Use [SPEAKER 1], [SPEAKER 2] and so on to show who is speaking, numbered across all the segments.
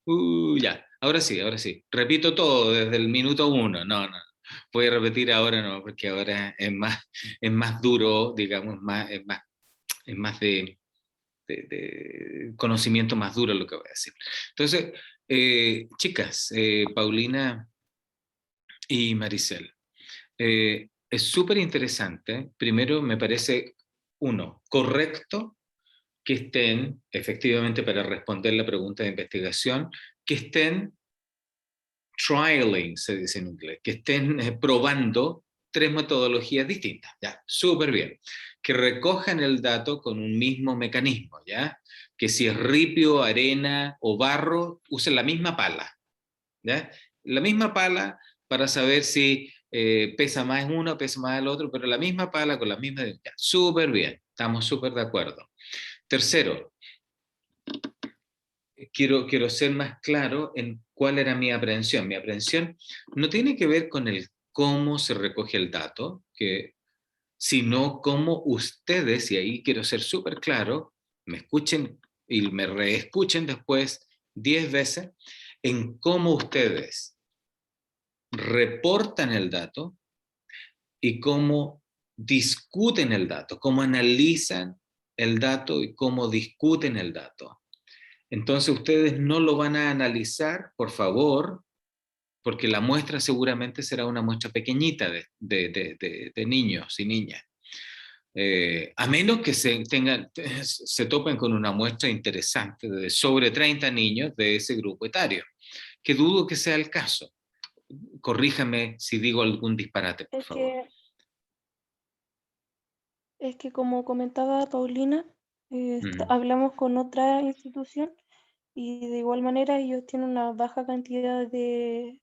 [SPEAKER 1] Ya, ahora sí, ahora sí. Repito todo desde el minuto uno. No, no. Voy a repetir ahora, no, porque ahora es más duro, digamos, es más de conocimiento más duro lo que voy a decir. Entonces, chicas, Paulina y Maricel, es súper interesante. Primero, me parece, uno, correcto que estén, efectivamente, para responder la pregunta de investigación, que estén trialing, se dice en inglés, que estén probando tres metodologías distintas, ya, súper bien, que recojan el dato con un mismo mecanismo, ya, que si es ripio, arena o barro, usen la misma pala, ya, la misma pala para saber si pesa más uno, pesa más el otro, pero la misma pala con la misma, ya, súper bien, estamos súper de acuerdo. Tercero, quiero ser más claro en cuál era mi aprehensión. Mi aprehensión no tiene que ver con el cómo se recoge el dato, sino cómo ustedes, y ahí quiero ser súper claro, me escuchen y me reescuchen después 10 veces, en cómo ustedes reportan el dato y cómo discuten el dato, cómo analizan el dato y cómo discuten el dato. Entonces ustedes no lo van a analizar, por favor, porque la muestra seguramente será una muestra pequeñita de niños y niñas. A menos que se topen con una muestra interesante de sobre 30 niños de ese grupo etario, que dudo que sea el caso. Corríjame si digo algún disparate, por
[SPEAKER 2] Es
[SPEAKER 1] favor.
[SPEAKER 2] que, es que como comentaba Paulina,
[SPEAKER 1] Mm,
[SPEAKER 2] hablamos con otra institución y de igual manera ellos tienen una baja cantidad de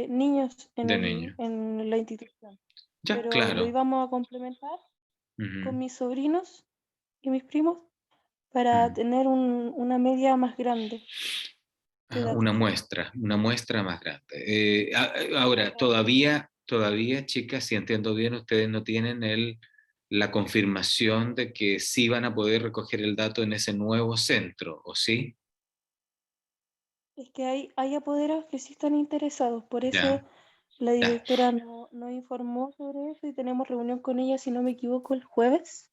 [SPEAKER 2] niños
[SPEAKER 1] de niños.
[SPEAKER 2] en la institución.
[SPEAKER 1] Ya,
[SPEAKER 2] Pero lo
[SPEAKER 1] claro.
[SPEAKER 2] íbamos a complementar con
[SPEAKER 1] Ujú,
[SPEAKER 2] mis sobrinos y mis primos para
[SPEAKER 1] mm.
[SPEAKER 2] tener una media más grande de datos.
[SPEAKER 1] Una muestra más grande. Ahora,
[SPEAKER 2] Claro.
[SPEAKER 1] todavía, chicas, si entiendo bien, ustedes no tienen la confirmación de que sí van a poder recoger el dato en ese nuevo centro, ¿o sí?
[SPEAKER 2] Es que hay apoderados que sí están interesados, por eso
[SPEAKER 1] Ya,
[SPEAKER 2] la
[SPEAKER 1] ya.
[SPEAKER 2] directora nos informó sobre eso y tenemos reunión con ella, si no me equivoco, el jueves.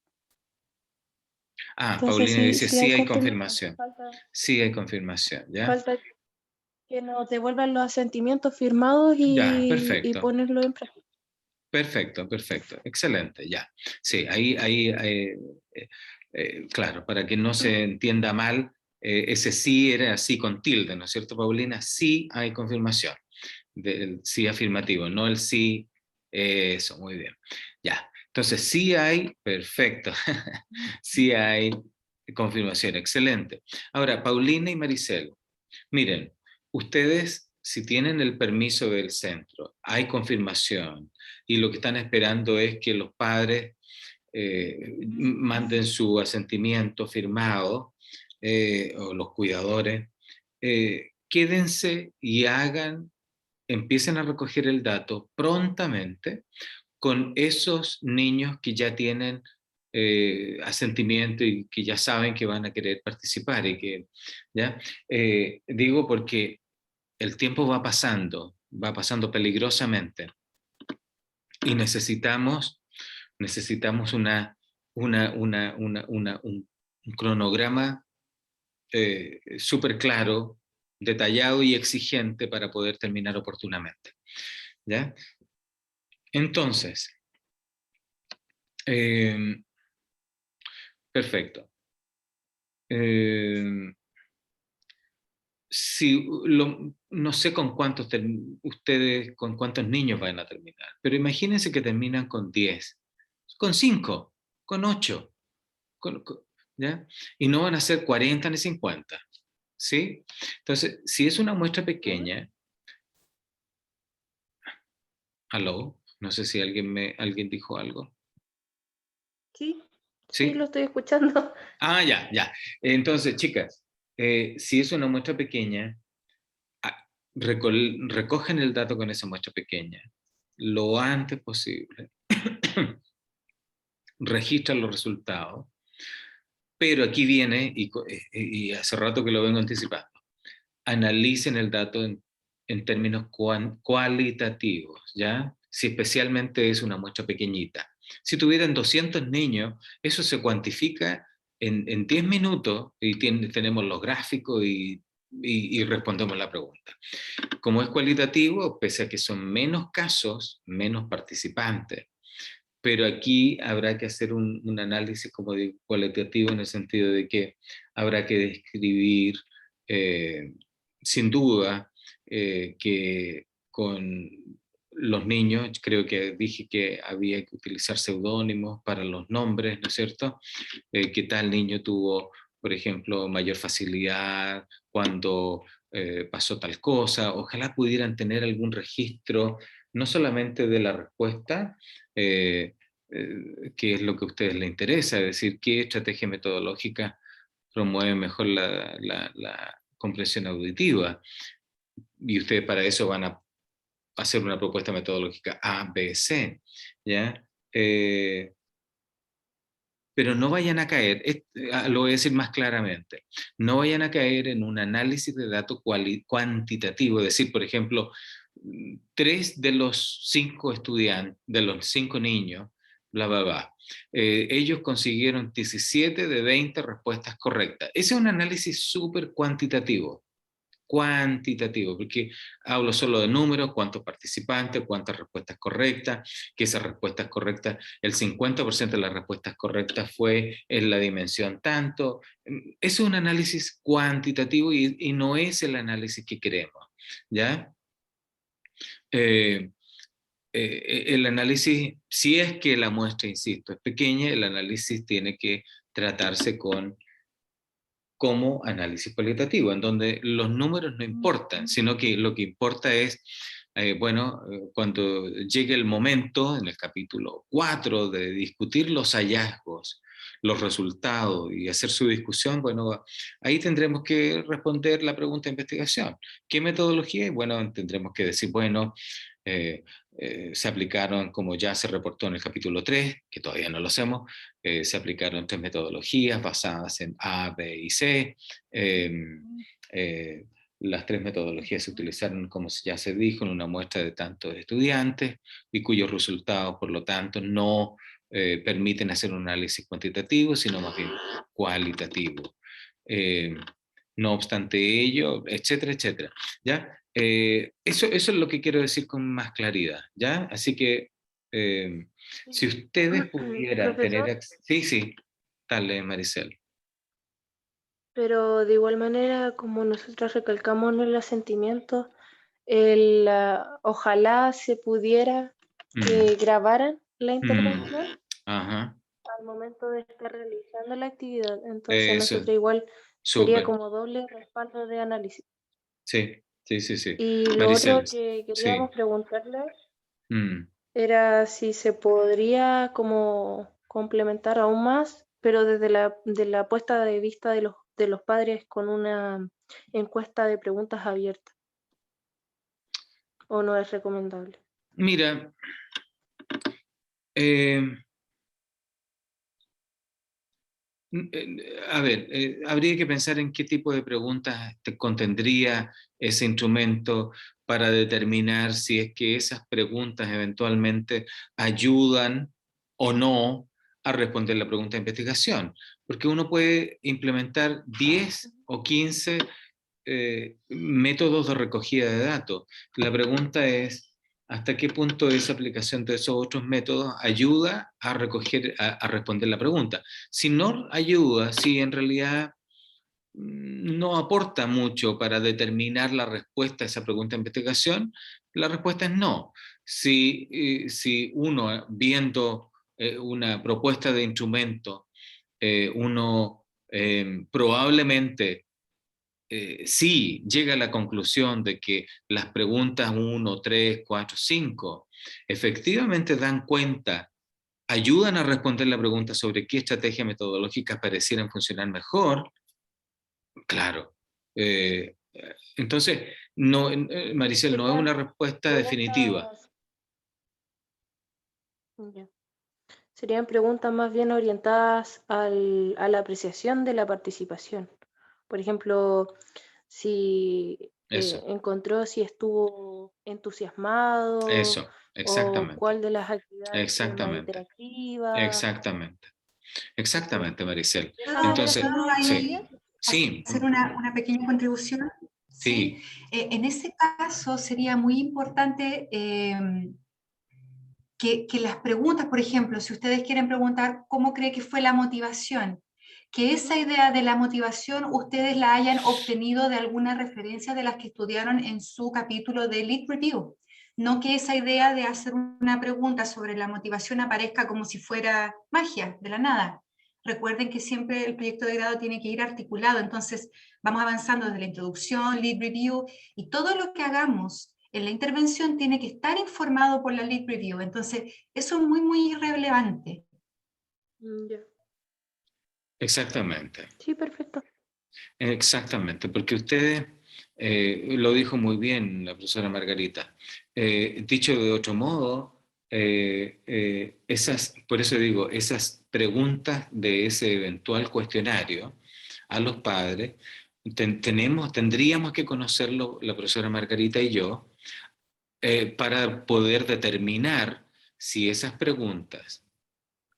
[SPEAKER 1] Ah,
[SPEAKER 2] Entonces
[SPEAKER 1] Paulina
[SPEAKER 2] sí,
[SPEAKER 1] dice,
[SPEAKER 2] sí hay
[SPEAKER 1] sí hay
[SPEAKER 2] confirmación.
[SPEAKER 1] confirmación. Sí hay confirmación, ¿ya?
[SPEAKER 2] Falta que nos devuelvan los asentimientos firmados
[SPEAKER 1] Ya,
[SPEAKER 2] y
[SPEAKER 1] perfecto.
[SPEAKER 2] ponerlo en práctica.
[SPEAKER 1] Perfecto, perfecto. Excelente, ya. Sí, claro, para que no se entienda mal, ese sí era así con tilde, ¿no es cierto, Paulina? Sí hay confirmación del sí afirmativo, no el sí, eso, muy bien. Ya, entonces sí hay, perfecto, sí hay confirmación, excelente. Ahora, Paulina y Maricel, miren, ustedes, si tienen el permiso del centro, hay confirmación y lo que están esperando es que los padres manden su asentimiento firmado o los cuidadores, quédense y empiecen a recoger el dato prontamente con esos niños que ya tienen asentimiento y que ya saben que van a querer participar y que, ¿ya? Digo porque el tiempo va pasando peligrosamente y necesitamos un cronograma súper claro, detallado y exigente para poder terminar oportunamente. ¿Ya? Entonces, eh, perfecto. Eh, si no sé ustedes con cuántos niños van a terminar, pero imagínense que terminan con 10, con 5, con 8, ¿ya? Y no van a ser 40 ni 50, ¿sí? Entonces, si es una muestra
[SPEAKER 2] Ujú.
[SPEAKER 1] pequeña, aló, no sé si alguien dijo algo,
[SPEAKER 2] Sí, sí, lo
[SPEAKER 1] ¿sí?
[SPEAKER 2] estoy escuchando.
[SPEAKER 1] Ah, ya, ya. Entonces, chicas, si es una muestra pequeña, ah, recogen el dato con esa muestra pequeña lo antes posible, registran los resultados, pero aquí viene, y hace rato que lo vengo anticipando, analicen el dato en términos cualitativos, ¿ya? Si especialmente es una muestra pequeñita. Si tuvieran 200 niños, eso se cuantifica en 10 minutos y tenemos los gráficos y respondemos la pregunta. Como es cualitativo, pese a que son menos casos, menos participantes, pero aquí habrá que hacer un análisis como de cualitativo en el sentido de que habrá que describir, eh, sin duda, que con los niños, creo que dije que había que utilizar seudónimos para los nombres, ¿no es cierto? Que tal niño tuvo, por ejemplo, mayor facilidad cuando pasó tal cosa. Ojalá pudieran tener algún registro, no solamente de la respuesta, eh, que es lo que a ustedes les interesa, es decir, qué estrategia metodológica promueve mejor la comprensión auditiva. Y ustedes para eso van a hacer una propuesta metodológica A, B, C, ¿ya? Pero no vayan a caer, lo voy a decir más claramente, no vayan a caer en un análisis de datos cuantitativo, es decir, por ejemplo, 3 de los 5 estudiantes, de los 5 niños, bla, bla, bla, ellos consiguieron 17 de 20 respuestas correctas. Ese es un análisis súper cuantitativo, porque hablo solo de números, cuántos participantes, cuántas respuestas correctas, que esas respuestas correctas, el 50% de las respuestas correctas fue en la dimensión tanto. Eso es un análisis cuantitativo y no es el análisis que queremos, ¿ya? Eh, el análisis, si es que la muestra, insisto, es pequeña, el análisis tiene que tratarse como análisis cualitativo, en donde los números no importan, sino que lo que importa es, cuando llegue el momento, en el capítulo 4, de discutir los hallazgos, los resultados y hacer su discusión, bueno, ahí tendremos que responder la pregunta de investigación. ¿Qué metodología? Y bueno, tendremos que decir, bueno, eh, se aplicaron, como ya se reportó en el capítulo 3, que todavía no lo hacemos, se aplicaron 3 metodologías basadas en A, B y C. Eh, eh, las 3 metodologías se utilizaron, como ya se dijo, en una muestra de tantos estudiantes y cuyos resultados, por lo tanto, no permiten hacer un análisis cuantitativo, sino más bien cualitativo. Eh, no obstante ello, etcétera, etcétera. ¿Ya? Eso es lo que quiero decir con más claridad, ¿ya? Así que si ustedes pudieran
[SPEAKER 2] Profesor,
[SPEAKER 1] tener... Sí, sí, dale, Maricel.
[SPEAKER 2] pero de igual manera, como nosotros recalcamos en el asentimiento, ojalá se pudiera
[SPEAKER 1] Mm,
[SPEAKER 2] que grabaran la
[SPEAKER 1] mm,
[SPEAKER 2] intervención
[SPEAKER 1] ajá,
[SPEAKER 2] al momento de estar realizando la actividad. Entonces
[SPEAKER 1] eso,
[SPEAKER 2] nosotros igual sería
[SPEAKER 1] súper.
[SPEAKER 2] como doble respaldo de análisis.
[SPEAKER 1] Sí, sí, sí, sí.
[SPEAKER 2] Y lo
[SPEAKER 1] Maricel,
[SPEAKER 2] otro que
[SPEAKER 1] sí.
[SPEAKER 2] queríamos preguntarle
[SPEAKER 1] Mm,
[SPEAKER 2] era si se podría como complementar aún más, pero desde de la puesta de vista de los padres con una encuesta de preguntas abiertas, o no es recomendable.
[SPEAKER 1] mira, eh, a ver, habría que pensar en qué tipo de preguntas te contendría ese instrumento para determinar si es que esas preguntas eventualmente ayudan o no a responder la pregunta de investigación. Porque uno puede implementar 10 o 15 métodos de recogida de datos. La pregunta es, ¿hasta qué punto esa aplicación de esos otros métodos ayuda a recoger, a responder la pregunta? Si no ayuda, si en realidad no aporta mucho para determinar la respuesta a esa pregunta de investigación, la respuesta es no. Si uno, viendo una propuesta de instrumento, uno probablemente sí llega a la conclusión de que las preguntas 1, 3, 4, 5 efectivamente dan cuenta, ayudan a responder la pregunta sobre qué estrategias metodológicas parecieran funcionar mejor, claro. Entonces, no, Maricel, no es
[SPEAKER 2] Serían
[SPEAKER 1] una respuesta definitiva.
[SPEAKER 2] preguntas, ya, serían preguntas más bien orientadas a la apreciación de la participación. Por ejemplo, si
[SPEAKER 1] Eso,
[SPEAKER 2] encontró si estuvo entusiasmado
[SPEAKER 1] eso,
[SPEAKER 2] o
[SPEAKER 1] exactamente,
[SPEAKER 2] cuál de las actividades fue más
[SPEAKER 1] exactamente,
[SPEAKER 2] interactiva.
[SPEAKER 1] exactamente, exactamente, Maricel.
[SPEAKER 2] ¿Esa,
[SPEAKER 1] Entonces,
[SPEAKER 2] esa no
[SPEAKER 1] sí,
[SPEAKER 2] aplicaría?
[SPEAKER 1] sí,
[SPEAKER 3] Hacer una pequeña contribución. Sí,
[SPEAKER 1] sí,
[SPEAKER 3] en ese caso sería muy importante que las preguntas, por ejemplo, si ustedes quieren preguntar cómo cree que fue la motivación, que esa idea de la motivación ustedes la hayan obtenido de alguna referencia de las que estudiaron en su capítulo de Lit Review. No que esa idea de hacer una pregunta sobre la motivación aparezca como si fuera magia, de la nada. Recuerden que siempre el proyecto de grado tiene que ir articulado, entonces vamos avanzando desde la introducción, Lit Review, y todo lo que hagamos en la intervención tiene que estar informado por la Lit Review. Entonces, eso es muy, muy irrelevante.
[SPEAKER 2] Ya.
[SPEAKER 1] exactamente.
[SPEAKER 2] Sí, perfecto.
[SPEAKER 1] Exactamente, porque usted lo dijo muy bien la profesora Margarita. Dicho de otro modo, por eso digo, esas preguntas de ese eventual cuestionario a los padres, tendríamos que conocerlo la profesora Margarita y yo, para poder determinar si esas preguntas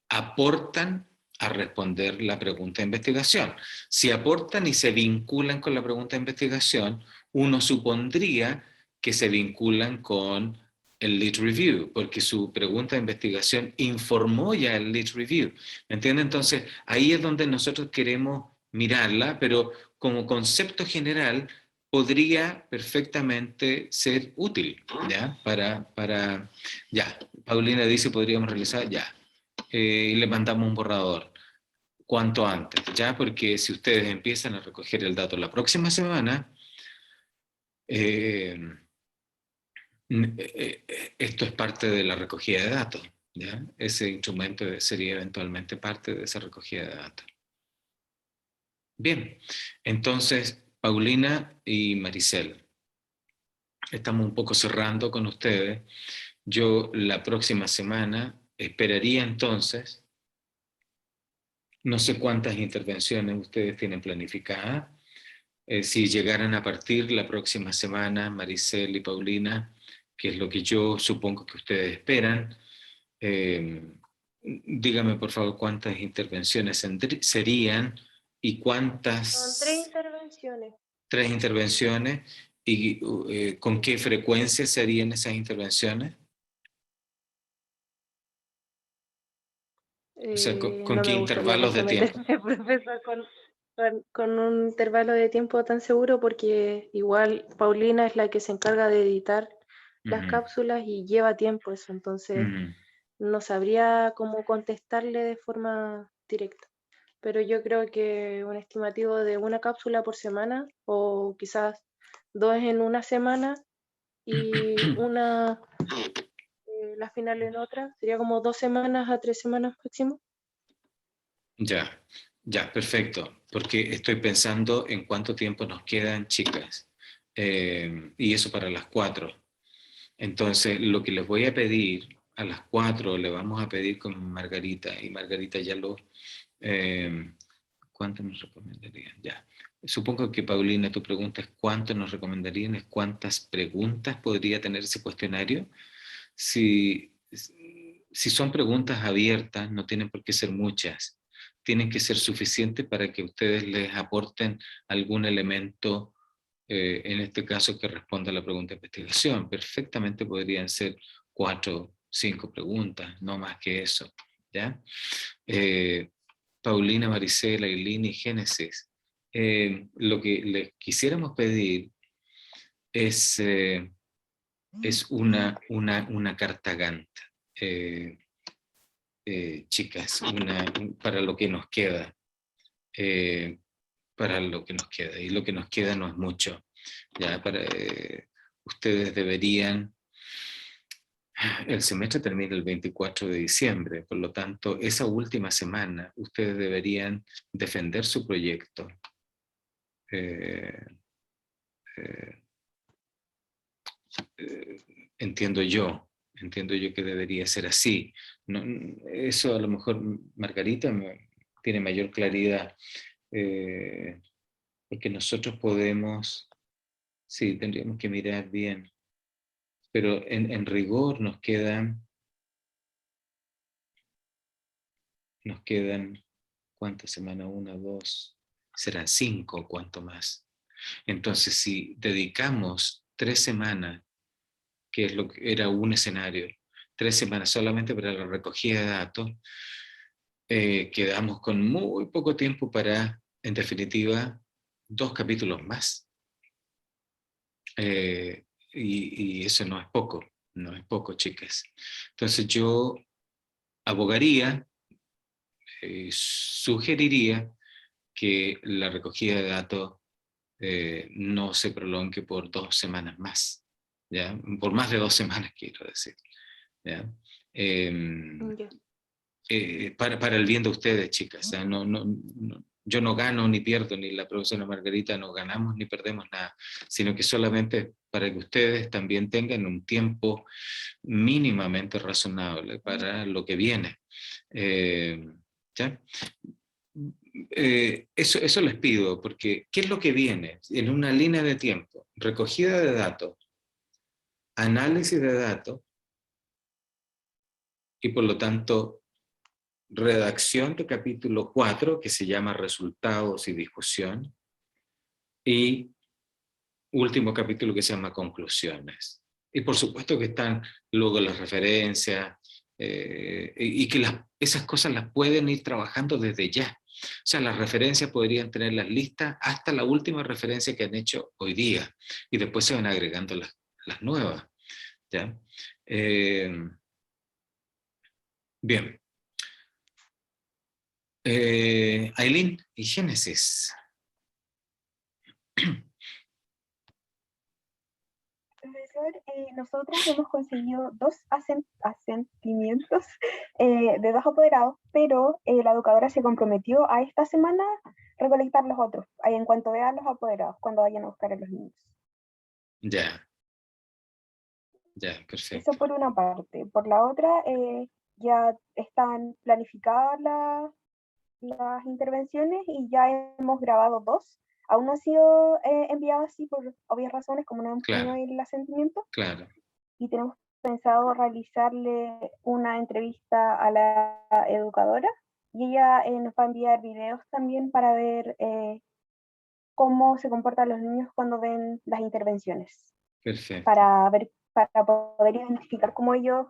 [SPEAKER 1] aportan a responder la pregunta de investigación. Si aportan y se vinculan con la pregunta de investigación, uno supondría que se vinculan con el Lit Review, porque su pregunta de investigación informó ya el Lit Review. ¿Me entiende? Entonces, ahí es donde nosotros queremos mirarla, pero como concepto general podría perfectamente ser útil, ¿ya? Ya, Paulina dice, podríamos realizar, ya, y le mandamos un borrador cuanto antes, ¿ya? Porque si ustedes empiezan a recoger el dato la próxima semana, eh, esto es parte de la recogida de datos, ¿ya? Ese instrumento sería eventualmente parte de esa recogida de datos. Bien, entonces, Paulina y Maricel, estamos un poco cerrando con ustedes. Yo la próxima semana esperaría entonces, no sé cuántas intervenciones ustedes tienen planificadas. Si llegaran a partir la próxima semana, Maricel y Paulina, que es lo que yo supongo que ustedes esperan, eh, dígame por favor cuántas intervenciones serían y
[SPEAKER 2] Son 3
[SPEAKER 1] cuántas,
[SPEAKER 2] intervenciones.
[SPEAKER 1] 3 intervenciones, y con qué frecuencia serían esas intervenciones. O sea, con
[SPEAKER 2] No
[SPEAKER 1] qué
[SPEAKER 2] me gustaría
[SPEAKER 1] intervalos de tiempo.
[SPEAKER 2] comprometerme, profesor, con un intervalo de tiempo tan seguro porque igual Paulina es la que se encarga de editar las
[SPEAKER 1] Ujú,
[SPEAKER 2] cápsulas y lleva tiempo eso, entonces
[SPEAKER 1] ujú.
[SPEAKER 2] no sabría cómo contestarle de forma directa. Pero yo creo que un estimativo de una cápsula por semana o quizás 2 en una semana y una la final en otra, sería como 2 semanas a 3 semanas máximo.
[SPEAKER 1] Ya, ya, perfecto, porque estoy pensando en cuánto tiempo nos quedan, chicas, y eso para las 4. Entonces, lo que les voy a pedir, a las 4 le vamos a pedir con Margarita, y Margarita ya eh, ¿cuánto nos recomendarían? Ya. Supongo que, Paulina, tu pregunta es cuánto nos recomendarían, es cuántas preguntas podría tener ese cuestionario. Si, si son preguntas abiertas, no tienen por qué ser muchas, tienen que ser suficientes para que ustedes les aporten algún elemento, en este caso que responda a la pregunta de investigación. Perfectamente podrían ser 4, 5 preguntas, no más que eso, ¿ya? Eh, Paulina, Maricela, Aileen y Génesis, lo que les quisiéramos pedir es una carta Gantt, eh, chicas, para lo que nos queda, eh, para lo que nos queda, y lo que nos queda no es mucho. Ya ustedes deberían, el semestre termina el 24 de diciembre, por lo tanto, esa última semana ustedes deberían defender su proyecto. Eh, eh, entiendo yo que debería ser así. No, eso a lo mejor Margarita tiene mayor claridad. Eh, porque nosotros podemos, sí, tendríamos que mirar bien, pero en rigor nos quedan, ¿cuántas semanas? 1, 2, serán 5, cuanto más. Entonces, si dedicamos 3 semanas, que es lo que era un escenario, 3 semanas solamente para la recogida de datos, quedamos con muy poco tiempo para, en definitiva, 2 capítulos más. Y eso no es poco, chicas. Entonces yo abogaría, sugeriría que la recogida de datos no se prolongue por 2 semanas más, ¿ya? Por más de 2 semanas, quiero decir, ¿ya?
[SPEAKER 2] Ya.
[SPEAKER 1] Para el bien de ustedes, chicas, ¿eh? Yo no gano ni pierdo, ni la profesora Margarita no ganamos ni perdemos nada, sino que solamente para que ustedes también tengan un tiempo mínimamente razonable para lo que viene. ¿Ya? Eso les pido, porque ¿qué es lo que viene? En una línea de tiempo, recogida de datos, análisis de datos, y por lo tanto redacción de capítulo 4, que se llama Resultados y Discusión, y último capítulo que se llama Conclusiones. Y por supuesto que están luego las referencias, y que esas cosas las pueden ir trabajando desde ya. O sea, las referencias podrían tenerlas listas hasta la última referencia que han hecho hoy día, y después se van agregando las nuevas, ¿ya? Bien. Ailín y Génesis.
[SPEAKER 4] Profesor, nosotras hemos conseguido 2 asentimientos de 2 apoderados, pero la educadora se comprometió a esta semana recolectar los otros, ahí en cuanto vean los apoderados, cuando vayan a buscar a los niños.
[SPEAKER 1] Ya, perfecto.
[SPEAKER 4] Eso por una parte. Por la otra, ya están planificadas las intervenciones y ya hemos grabado 2. Aún no ha sido enviado así por obvias razones, como no hemos tenido el asentimiento.
[SPEAKER 1] Claro.
[SPEAKER 4] Y tenemos pensado realizarle una entrevista a la educadora y ella nos va a enviar videos también para ver cómo se comportan los niños cuando ven las intervenciones.
[SPEAKER 1] Perfecto.
[SPEAKER 4] Para poder identificar cómo ellos,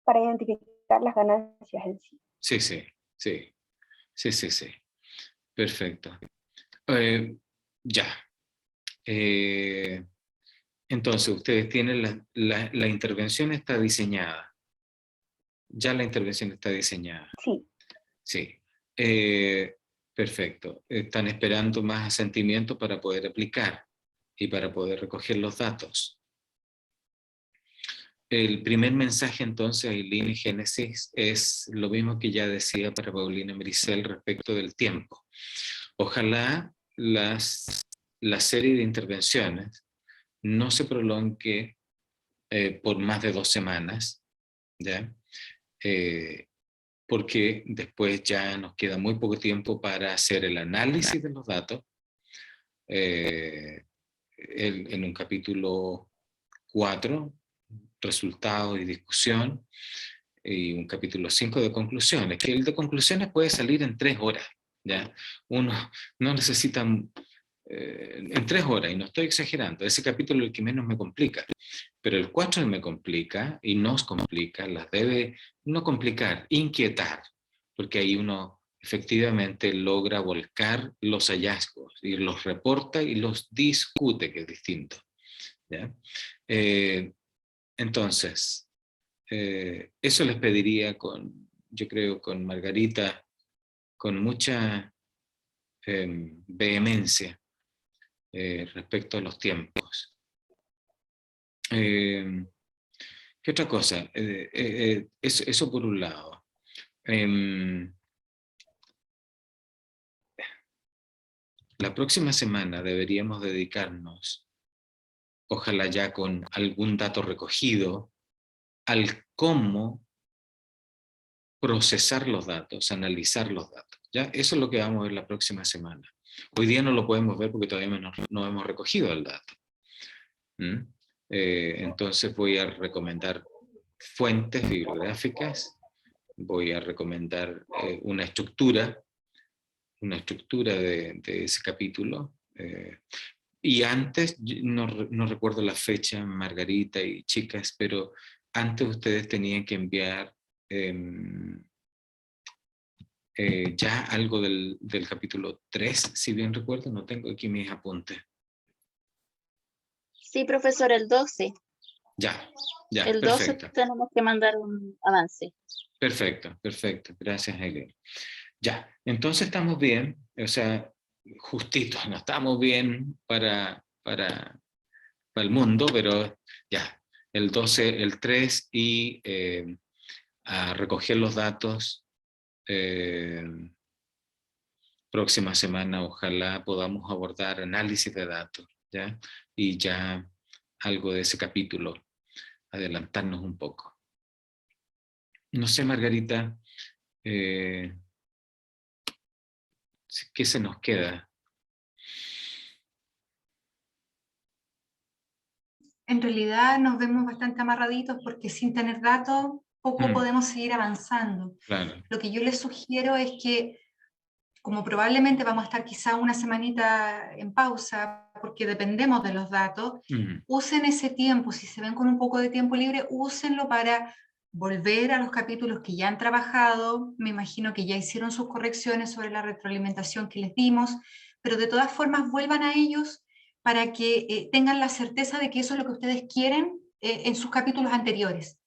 [SPEAKER 4] para identificar las ganancias en sí.
[SPEAKER 1] Sí. Perfecto. Ya. Entonces, ustedes tienen la intervención está diseñada. Ya la intervención está diseñada.
[SPEAKER 4] Sí.
[SPEAKER 1] Sí. Perfecto. Están esperando más asentimientos para poder aplicar y para poder recoger los datos. El primer mensaje entonces, Ailín y Génesis, es lo mismo que ya decía para Paulina Mericel respecto del tiempo. Ojalá la serie de intervenciones no se prolongue por más de 2 semanas, ¿ya? Porque después ya nos queda muy poco tiempo para hacer el análisis de los datos en un capítulo 4, resultados y discusión, y un capítulo 5 de conclusiones, que el de conclusiones puede salir en 3 horas, ¿ya? Uno no necesita, en 3 horas, y no estoy exagerando, ese capítulo es el que menos me complica, pero el 4 me complica, y nos complica, las debe no complicar, inquietar, porque ahí uno efectivamente logra volcar los hallazgos, y los reporta y los discute, que es distinto, ¿ya? Entonces, eso les pediría yo creo, con Margarita, con mucha vehemencia respecto a los tiempos. ¿Qué otra cosa? Eso por un lado. La próxima semana deberíamos dedicarnos, ojalá ya con algún dato recogido, al cómo procesar los datos, analizar los datos. ¿ya? Eso es lo que vamos a ver la próxima semana. Hoy día no lo podemos ver porque todavía no hemos recogido el dato. Entonces voy a recomendar fuentes bibliográficas, voy a recomendar una estructura de ese capítulo. Y antes, no recuerdo la fecha, Margarita y chicas, pero antes ustedes tenían que enviar ya algo del capítulo 3, si bien recuerdo, no tengo aquí mis apuntes.
[SPEAKER 5] Sí, profesor, el 12.
[SPEAKER 1] Ya,
[SPEAKER 5] El 12
[SPEAKER 1] perfecto.
[SPEAKER 5] tenemos que mandar un avance.
[SPEAKER 1] Perfecto. Gracias, Eileen. Ya, entonces estamos bien, o sea, justitos, no estamos bien para el mundo, pero ya, el 12, el 3 y a recoger los datos. Próxima semana ojalá podamos abordar análisis de datos, ¿ya? Y ya algo de ese capítulo, adelantarnos un poco. No sé, Margarita, ¿qué se nos queda?
[SPEAKER 3] En realidad nos vemos bastante amarraditos porque sin tener datos poco podemos seguir avanzando.
[SPEAKER 1] Claro.
[SPEAKER 3] Lo que yo les sugiero es que, como probablemente vamos a estar quizá una semanita en pausa porque dependemos de los datos, usen ese tiempo, si se ven con un poco de tiempo libre, úsenlo para volver a los capítulos que ya han trabajado. Me imagino que ya hicieron sus correcciones sobre la retroalimentación que les dimos, pero de todas formas vuelvan a ellos para que tengan la certeza de que eso es lo que ustedes quieren en sus capítulos anteriores,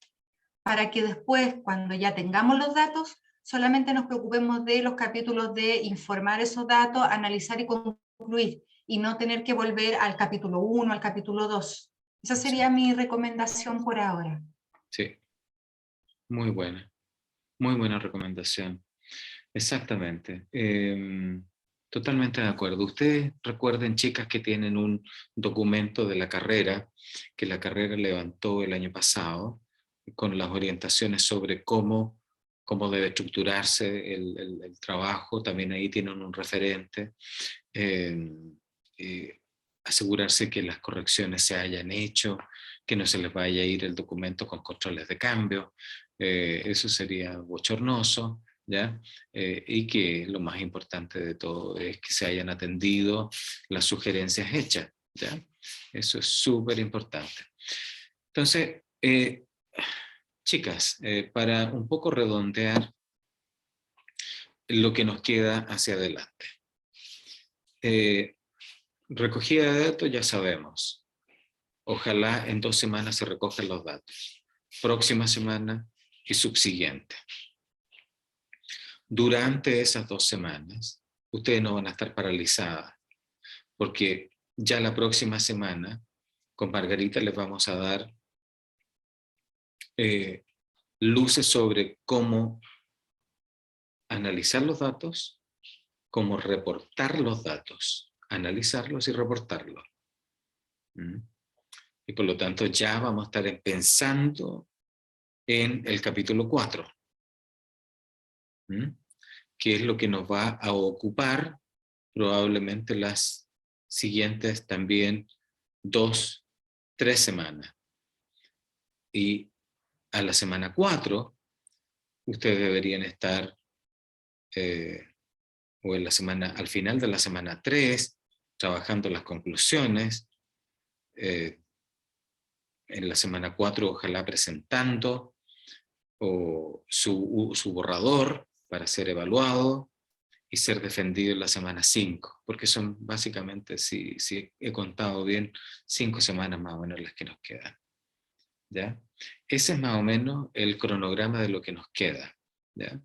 [SPEAKER 3] para que después, cuando ya tengamos los datos, solamente nos preocupemos de los capítulos de informar esos datos, analizar y concluir, y no tener que volver al capítulo 1, al capítulo 2. Esa sería mi recomendación por ahora.
[SPEAKER 1] Sí, muy buena recomendación. Exactamente. Totalmente de acuerdo. Ustedes recuerden, chicas, que tienen un documento de la carrera, que la carrera levantó el año pasado, con las orientaciones sobre cómo debe estructurarse el trabajo. También ahí tienen un referente. Asegurarse que las correcciones se hayan hecho, que no se les vaya a ir el documento con controles de cambio. Eso sería bochornoso. ¿Ya? Y que lo más importante de todo es que se hayan atendido las sugerencias hechas, ¿ya? Eso es súper importante. Entonces, chicas, para un poco redondear lo que nos queda hacia adelante. Recogida de datos ya sabemos. Ojalá en 2 semanas se recojan los datos. Próxima semana y subsiguiente. Durante esas 2 semanas, ustedes no van a estar paralizadas, porque ya la próxima semana, con Margarita les vamos a dar luces sobre cómo analizar los datos, cómo reportar los datos, analizarlos y reportarlos. Y por lo tanto ya vamos a estar pensando en el capítulo 4. Que es lo que nos va a ocupar probablemente las siguientes también 2, 3 semanas. Y a la semana 4, ustedes deberían estar, o al final de la semana 3, trabajando las conclusiones. En la semana 4, ojalá presentando su borrador para ser evaluado y ser defendido en la semana 5, porque son básicamente, si he contado bien, 5 semanas más o menos las que nos quedan. ¿Ya? Ese es más o menos el cronograma de lo que nos queda. ¿Ya?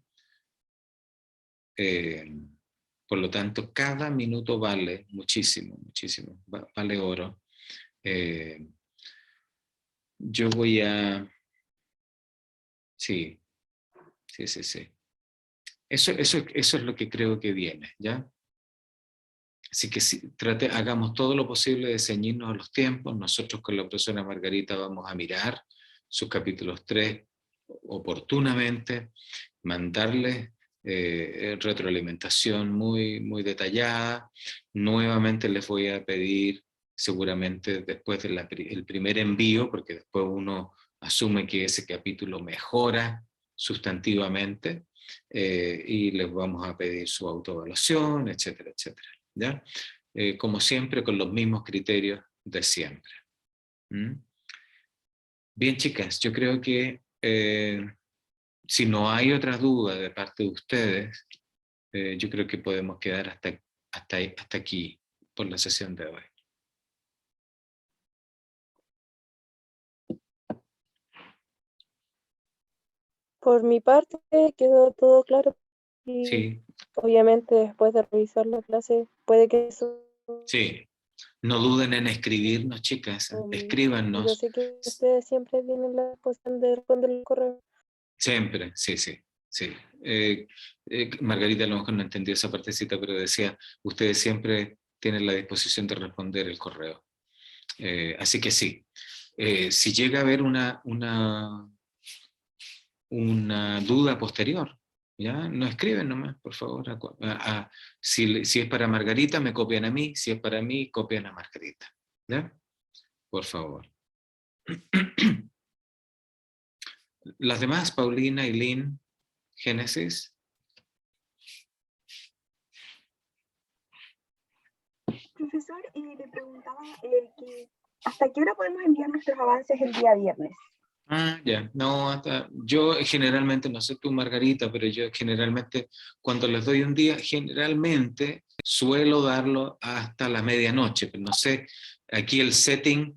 [SPEAKER 1] Por lo tanto, cada minuto vale muchísimo, vale oro. Yo voy a... Sí. Eso es lo que creo que viene, ¿ya? Así que hagamos todo lo posible de ceñirnos a los tiempos. Nosotros con la profesora Margarita vamos a mirar sus capítulos 3 oportunamente, mandarles retroalimentación muy detallada. Nuevamente les voy a pedir, seguramente después del primer envío, porque después uno asume que ese capítulo mejora sustantivamente, y les vamos a pedir su autoevaluación, etcétera, etcétera. ¿Ya? Como siempre, con los mismos criterios de siempre. ¿Mm? Bien, chicas, yo creo que si no hay otra duda de parte de ustedes, yo creo que podemos quedar hasta aquí por la sesión de hoy.
[SPEAKER 2] Por mi parte, quedó todo claro. Y
[SPEAKER 1] Sí,
[SPEAKER 2] obviamente, después de revisar la clase, puede que eso...
[SPEAKER 1] sí. No duden en escribirnos, chicas.
[SPEAKER 2] Yo
[SPEAKER 1] Escríbanos.
[SPEAKER 2] sé que ustedes siempre tienen la posibilidad de responder el correo.
[SPEAKER 1] Siempre, sí, sí. Sí. Margarita a lo mejor no entendió esa partecita, pero decía, ustedes siempre tienen la disposición de responder el correo. Así que sí. Si llega a haber una duda posterior, ¿ya? No escriben nomás, por favor. Si es para Margarita, me copian a mí. Si es para mí, copian a Margarita. ¿Ya? Por favor. Las demás, Paulina, Eileen, Génesis.
[SPEAKER 4] Profesor, le preguntaba que ¿hasta qué hora podemos enviar nuestros avances el día viernes?
[SPEAKER 1] Ya, no, yo generalmente, no sé tú Margarita, pero yo generalmente cuando les doy un día, generalmente suelo darlo hasta la medianoche, pero no sé, aquí el setting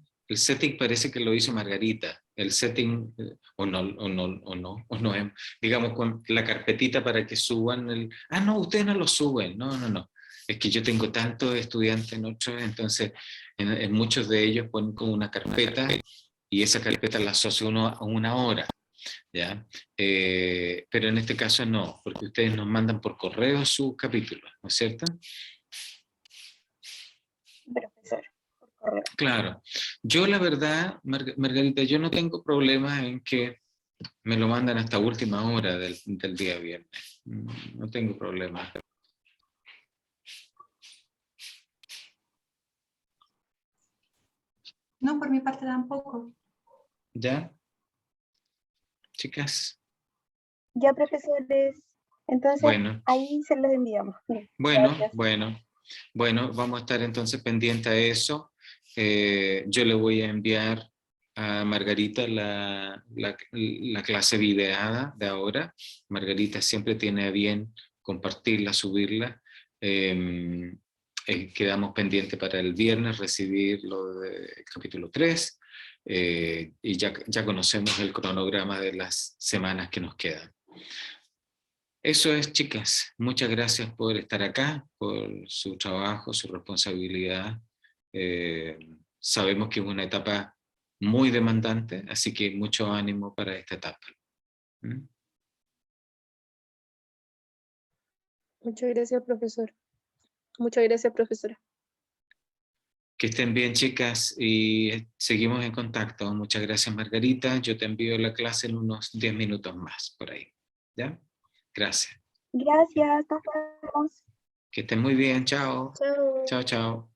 [SPEAKER 1] parece que lo hizo Margarita, el setting, o no, digamos con la carpetita para que suban no, ustedes no lo suben, no, es que yo tengo tantos estudiantes en otros, entonces en muchos de ellos ponen como una carpeta, y esa carpeta la asocia uno a una hora, ¿ya? Pero en este caso no, porque ustedes nos mandan por correo sus capítulos, ¿no es cierto?
[SPEAKER 4] Profesor, por correo.
[SPEAKER 1] Claro. Yo la verdad, Margarita, yo no tengo problemas en que me lo mandan hasta última hora del día viernes. No tengo problema.
[SPEAKER 3] No, por mi parte tampoco.
[SPEAKER 1] ¿Ya? Chicas.
[SPEAKER 4] Ya, profesores. Entonces,
[SPEAKER 1] Bueno.
[SPEAKER 4] ahí se los enviamos. Bien, gracias.
[SPEAKER 1] Bueno, vamos a estar entonces pendientes a eso. Yo le voy a enviar a Margarita la clase videada de ahora. Margarita siempre tiene a bien compartirla, subirla. Quedamos pendientes para el viernes recibir lo del capítulo 3, y ya conocemos el cronograma de las semanas que nos quedan. Eso es, chicas. Muchas gracias por estar acá, por su trabajo, su responsabilidad. Sabemos que es una etapa muy demandante, así que mucho ánimo para esta etapa. ¿Mm?
[SPEAKER 2] Muchas gracias, profesor. Muchas gracias, profesora.
[SPEAKER 1] Que estén bien, chicas, y seguimos en contacto. Muchas gracias, Margarita. Yo te envío la clase en unos 10 minutos más, por ahí. ¿Ya? Gracias.
[SPEAKER 4] Gracias, nos vemos.
[SPEAKER 1] Que estén muy bien. Chao.
[SPEAKER 2] Chao.
[SPEAKER 1] Chao, chao.